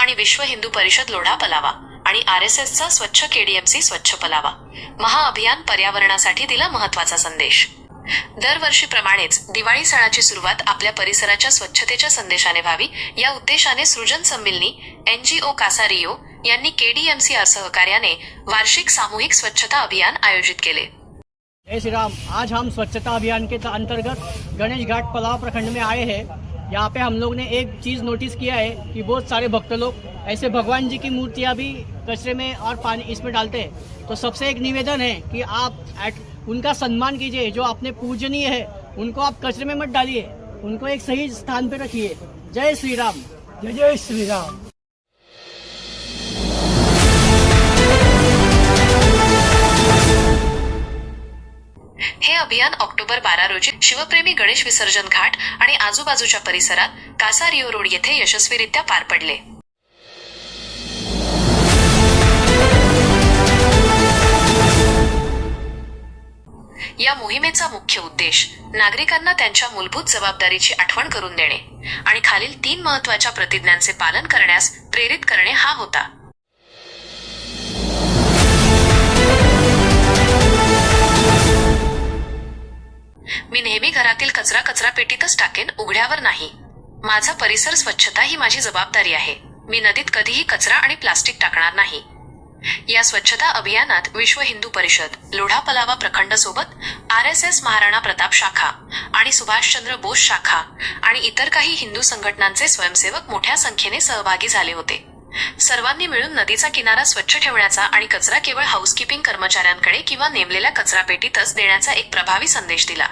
आणि विश्व हिंदू परिषद लोढा पलावा आणि RSSचा स्वच्छ KDMC स्वच्छ पलावा महाअभियान पर्यावरणासाठी दिला महत्त्वाचा संदेश। दरवर्षीप्रमाणेच दिवाळी सणाची सुरुवात आपल्या परिसराच्या स्वच्छतेच्या संदेशाने व्हावी या उद्देशाने सृजन संमिलनी NGO कासा रियो यांनी KDMC सहकार्याने वार्षिक सामूहिक स्वच्छता अभियान आयोजित केले। जय श्री राम। आज हम स्वच्छता अभियान के अंतर्गत गणेश घाट पलाव प्रखंड में आए हैं। यहाँ पे हम लोग ने एक चीज़ नोटिस किया है कि बहुत सारे भक्त लोग ऐसे भगवान जी की मूर्तियाँ भी कचरे में और पानी इसमें डालते हैं। तो सबसे एक निवेदन है कि आप उनका सम्मान कीजिए, जो अपने पूजनीय है उनको आप कचरे में मत डालिए, उनको एक सही स्थान पे रखिए। जय श्री राम। जय जय श्री राम। हे अभियान ऑक्टोबर 12 रोजी शिवप्रेमी गणेश विसर्जन घाट आणि आजूबाजूच्या परिसरात कासा रियो रोड येथे यशस्वीरित्या पार पडले। या मोहिमेचा मुख्य उद्देश नागरिकांना त्यांच्या मूलभूत जबाबदारीची आठवण करून देणे आणि खालील 3 महत्त्वाच्या प्रतिज्ञांचे पालन करण्यास प्रेरित करणे हा होता। मी नेहमी घरातील कचरा पेटीतच टाकेन, उघड्यावर नाही। माझा परिसर स्वच्छता ही माझी जबाबदारी आहे। मी नदीत कधीही कचरा आणि प्लास्टिक टाकणार नाही। या स्वच्छता अभियानात विश्व हिंदू परिषद लोढा पलावा प्रखंड सोबत RSS महाराणा प्रताप शाखा आणि सुभाषचंद्र बोस शाखा आणि इतर काही हिंदू संघटनांचे स्वयंसेवक मोठ्या संख्येने सहभागी झाले होते। सर्वांनी मिळून नदीचा किनारा स्वच्छ ठेवण्याचा आणि कचरा केवळ हाऊसकीपिंग कर्मचाऱ्यांकडे किंवा नेमलेल्या कचरापेटीतच देण्याचा एक प्रभावी संदेश दिला।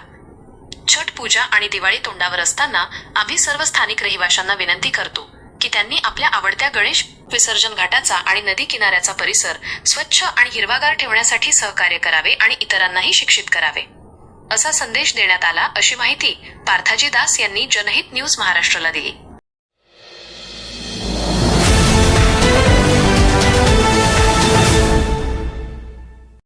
छठ पूजा आणि दिवाळी तोंडावर असताना आम्ही सर्व स्थानिक रहिवाशांना विनंती करतो की त्यांनी आपल्या आवडत्या गणेश विसर्जन घाटाचा आणि नदी किनाऱ्याचा परिसर स्वच्छ आणि हिरवागार ठेवण्यासाठी सहकार्य करावे आणि इतरांनाही शिक्षित करावे, असा संदेश देण्यात आला, अशी माहिती पार्थाजी दास यांनी जनहित न्यूज महाराष्ट्रला दिली।